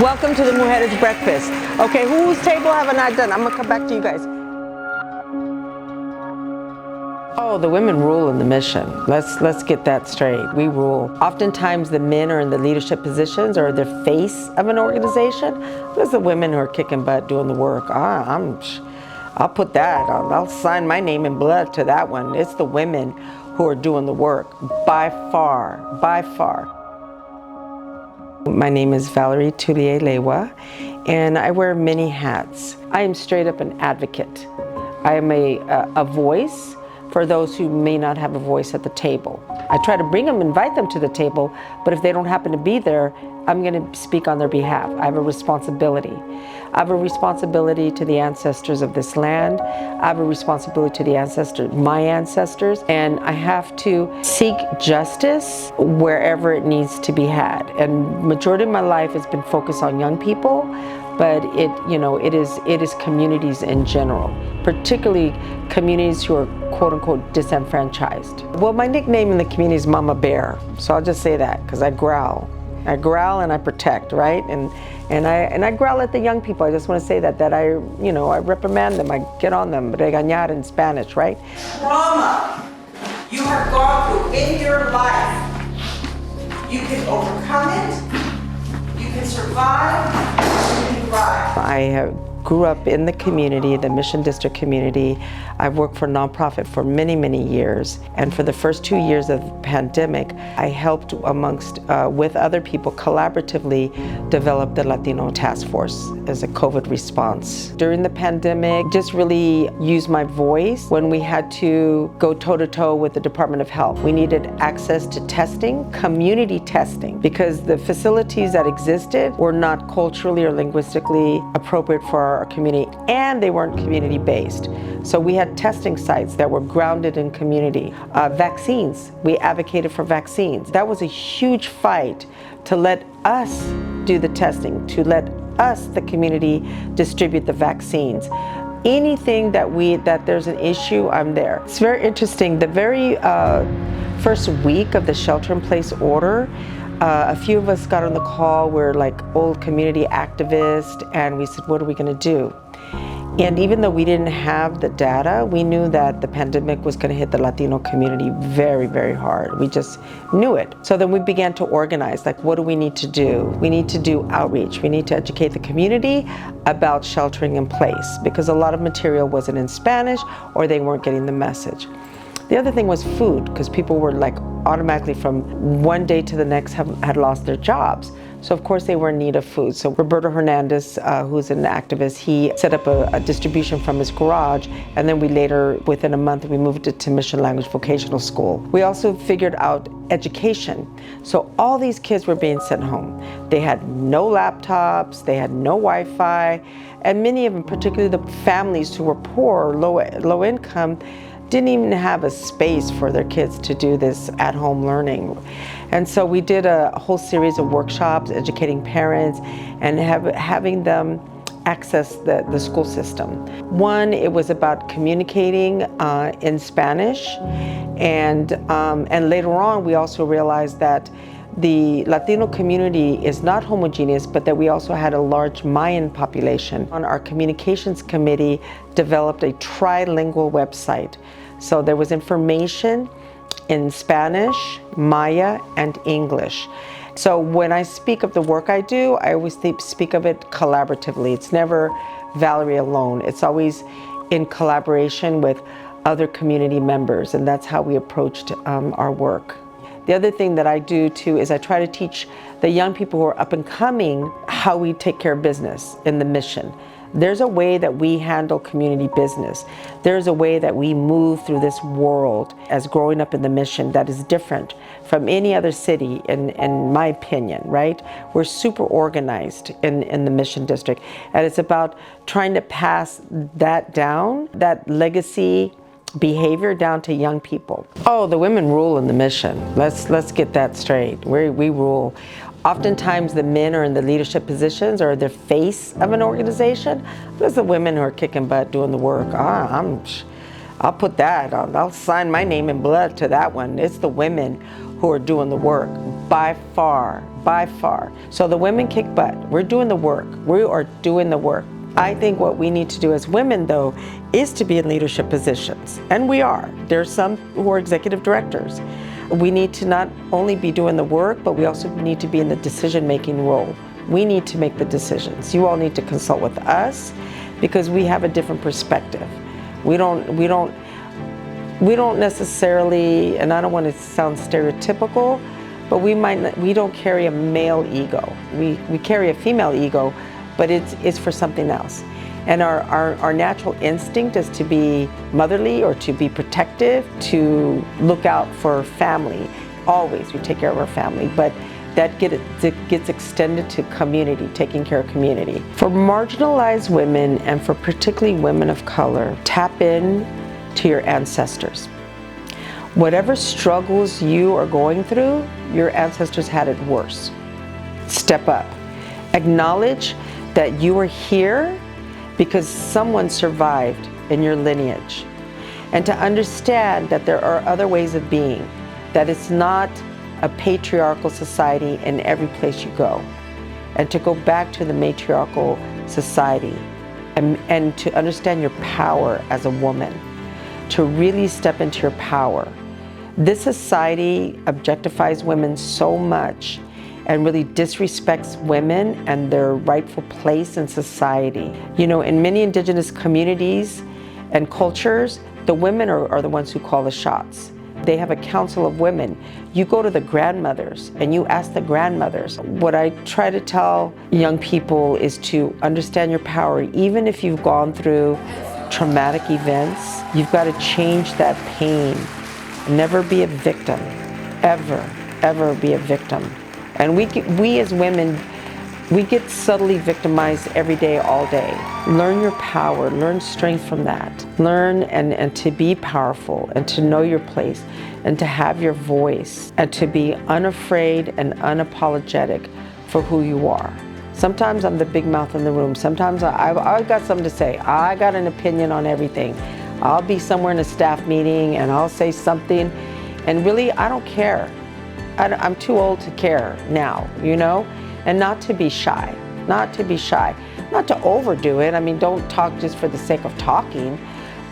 Welcome to the Mujeres Breakfast. Okay, whose table have I not done? I'm gonna come back to you guys. Oh, the women rule in the mission. Let's get that straight. We rule. Oftentimes the men are in the leadership positions or the face of an organization. There's the women who are kicking butt doing the work. I'll put that on. I'll sign my name in blood to that one. It's the women who are doing the work by far, by far. My name is Valerie Tulier-Laiwa, and I wear many hats. I am straight up an advocate. I am a voice for those who may not have a voice at the table. I try to bring them, invite them to the table, but if they don't happen to be there, I'm going to speak on their behalf. I have a responsibility. I have a responsibility to the ancestors of this land. I have a responsibility to the ancestors, my ancestors, and I have to seek justice wherever it needs to be had. And majority of my life has been focused on young people, but it is communities in general, particularly communities who are quote unquote disenfranchised. Well, my nickname in the community is Mama Bear, so I'll just say that because I growl. I growl and I protect, right? And I growl at the young people. I just want to say that I reprimand them, I get on them, regañar in Spanish, right? Trauma you have gone through in your life, you can overcome it, you can survive, you can thrive. I grew up in the community, the Mission District community. I've worked for a nonprofit for many, many years. And for the first 2 years of the pandemic, I helped with other people collaboratively develop the Latino Task Force as a COVID response. During the pandemic, just really used my voice when we had to go toe-to-toe with the Department of Health. We needed access to testing, community testing, because the facilities that existed were not culturally or linguistically appropriate for our community, and they weren't community-based. So we had testing sites that were grounded in community. Vaccines, we advocated for vaccines. That was a huge fight to let us do the testing, to let us, the community, distribute the vaccines. Anything that there's an issue, I'm there. It's very interesting. The very first week of the shelter-in-place order, a few of us got on the call. We're like old community activists, and we said, what are we going to do? And even though we didn't have the data, we knew that the pandemic was going to hit the Latino community very, very hard. We just knew it. So then we began to organize, like, what do we need to do? We need to do outreach. We need to educate the community about sheltering in place, because a lot of material wasn't in Spanish or they weren't getting the message. The other thing was food, because people were like automatically from one day to the next had lost their jobs. So of course they were in need of food. So Roberto Hernandez, who's an activist, he set up a distribution from his garage, and then we later, within a month, we moved it to Mission Language Vocational School. We also figured out education. So all these kids were being sent home. They had no laptops, they had no Wi-Fi, and many of them, particularly the families who were poor, low income, didn't even have a space for their kids to do this at-home learning. And so we did a whole series of workshops educating parents and having them access the school system. One, it was about communicating in Spanish, and later on we also realized that the Latino community is not homogeneous, but that we also had a large Mayan population. On our communications committee developed a trilingual website. So there was information in Spanish, Maya, and English. So when I speak of the work I do, I always speak of it collaboratively. It's never Valerie alone. It's always in collaboration with other community members, and that's how we approached our work. The other thing that I do too is I try to teach the young people who are up and coming how we take care of business in the mission. There's a way that we handle community business. There's a way that we move through this world as growing up in the mission that is different from any other city, in my opinion, right? We're super organized in the Mission District, and it's about trying to pass that down, that legacy behavior down to young people. Oh, the women rule in the mission. Let's get that straight. We rule. Oftentimes the men are in the leadership positions or the face of an organization. There's the women who are kicking butt doing the work. I'll put that on. I'll sign my name in blood to that one. It's the women who are doing the work by far, by far. So the women kick butt. We're doing the work. We are doing the work. I think what we need to do as women, though, is to be in leadership positions. And we are. There's some who are executive directors. We need to not only be doing the work, but we also need to be in the decision-making role. We need to make the decisions. You all need to consult with us because we have a different perspective. We don't necessarily, and I don't want to sound stereotypical, but we don't carry a male ego. We carry a female ego, but it's for something else. And our natural instinct is to be motherly or to be protective, to look out for family. Always we take care of our family, but that gets extended to community, taking care of community. For marginalized women and for particularly women of color, tap in to your ancestors. Whatever struggles you are going through, your ancestors had it worse. Step up. Acknowledge that you are here because someone survived in your lineage. And to understand that there are other ways of being, that it's not a patriarchal society in every place you go. And to go back to the matriarchal society and to understand your power as a woman, to really step into your power. This society objectifies women so much and really disrespects women and their rightful place in society. You know, in many indigenous communities and cultures, the women are the ones who call the shots. They have a council of women. You go to the grandmothers and you ask the grandmothers. What I try to tell young people is to understand your power. Even if you've gone through traumatic events, you've got to change that pain. Never be a victim. Ever be a victim. And we as women, we get subtly victimized every day, all day. Learn your power, learn strength from that. Learn and to be powerful and to know your place and to have your voice and to be unafraid and unapologetic for who you are. Sometimes I'm the big mouth in the room. Sometimes I've got something to say. I got an opinion on everything. I'll be somewhere in a staff meeting and I'll say something and really I don't care. I'm too old to care now, you know? And not to be shy, not to overdo it. I mean, don't talk just for the sake of talking,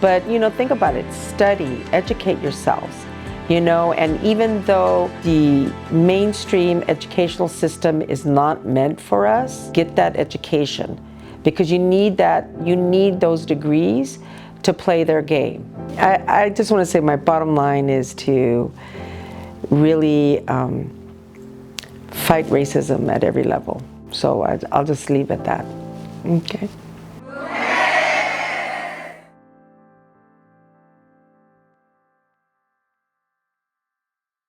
but you know, think about it, study, educate yourselves, you know, and even though the mainstream educational system is not meant for us, get that education because you need those degrees to play their game. I just want to say my bottom line is to really fight racism at every level. So I'll just leave it at that. Okay.